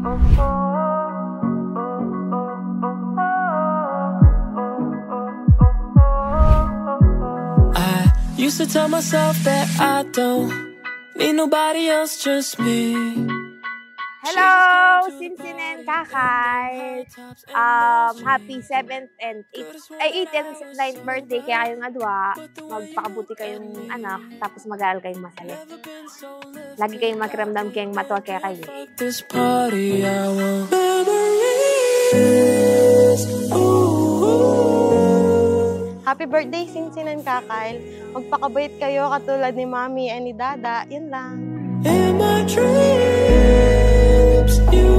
I used to tell myself that I don't need nobody else, just me. Hello, Sinsin and Kakay. Happy 7th and 8th and 9th birthday kaya kayong adwa. Magpakabuti kayong anak, tapos mag-aaral kayong masaya. Lagi kayong magramdam kayong matuwa kaya kayo. This party, I want Happy birthday, Sinsin and Kakay. Magpakabait kayo katulad ni Mami and ni Dada. Yun lang. in my dreams, you.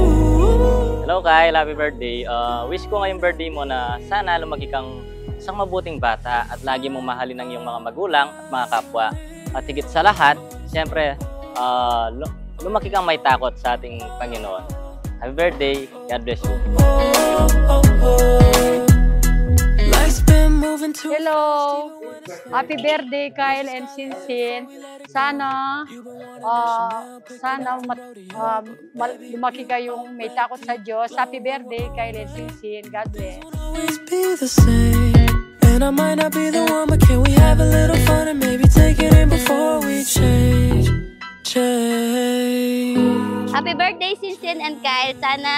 Hello Kyle, happy birthday. Wish ko ngayong birthday mo na sana lumaki kang isang mabuting bata at lagi mong mahalin ang iyong mga magulang at mga kapwa. At higit sa lahat, siyempre, lumaki kang may takot sa ating Panginoon. Happy birthday. God bless you. Hello! Happy birthday, Kyle and Sinsin. Sana lumaki kayong may takot sa Diyos. Happy birthday, Kyle and Sinsin. God bless. Always be the same, and I might not be the one, but can we have a little fun and maybe take it in before we change? Happy birthday, Sinsin and Kyle. Sana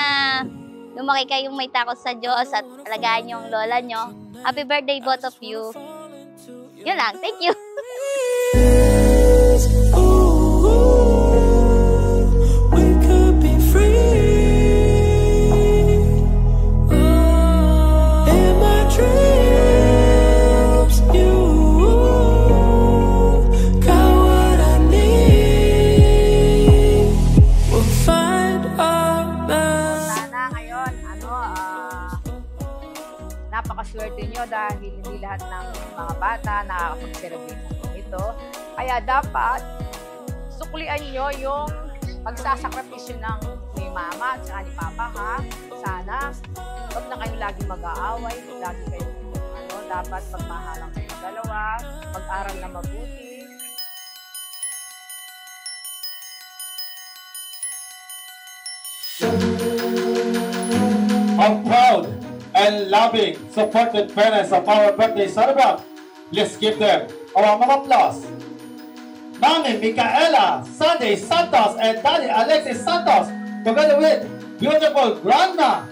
lumaki kayong may takot sa Diyos at alagaan niyo ang lola niyo. Happy birthday, both of you. Yun lang. Thank you. We could be free. In my dreams, you got what I need. We'll find our man. Sana ngayon, napakaswerte nyo dahil hindi lahat ng mga bata nakakapag-celebrate ng ito. Kaya dapat suklian nyo yung pagsasakripisyo ng ni mama at saka ni papa, ha? Sana, huwag na kayong lagi mag-aaway, lagi kayong dapat magmahalang kayong dalawa, mag-aral na mabuti. I'm proud and loving, supported parents of our birthday celebrant. Let's give them a round of applause. Mami Micaela Sunday Santos and Daddy Alexis Santos, together with beautiful Grandma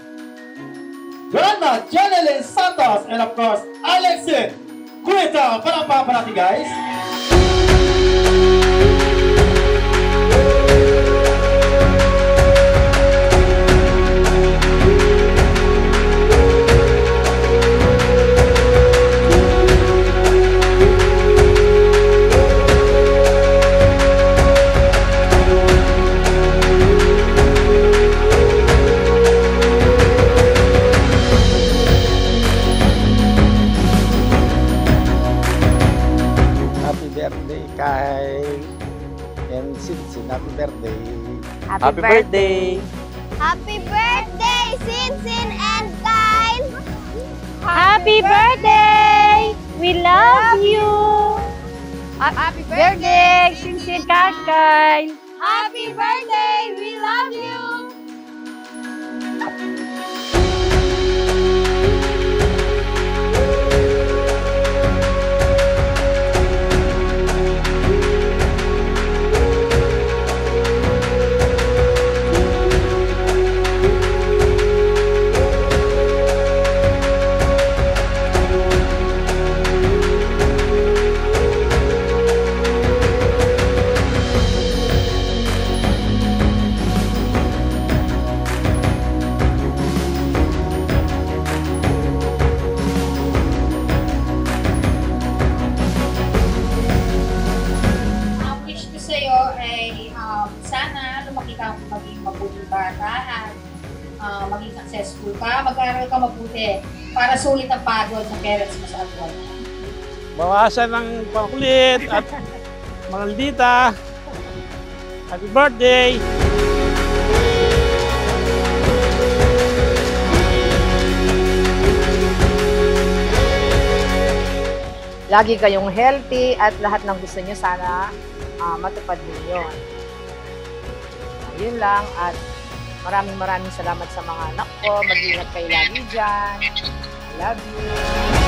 Janeline Santos, and of course Alexis. Kuya, palakpakan pa natin, guys. Kyle and Sinsin, happy birthday. Happy birthday. Happy birthday, Sinsin and Kyle. Happy birthday! We love you! Happy birthday, Sinsin, Kakay! Happy birthday! We love you! Maging mabuting bata at maging successful ka, mag-aaral ka mabuti para sulit ang pagod ng parents mo sa buhay. Bawasan ng pakulit at mga lindita. Happy birthday! Lagi kayong healthy at lahat ng gusto nyo sana matupad ninyo. Yun lang, at Maraming salamat sa mga anak ko. Mag-ingat kayo lagi dyan. I love you.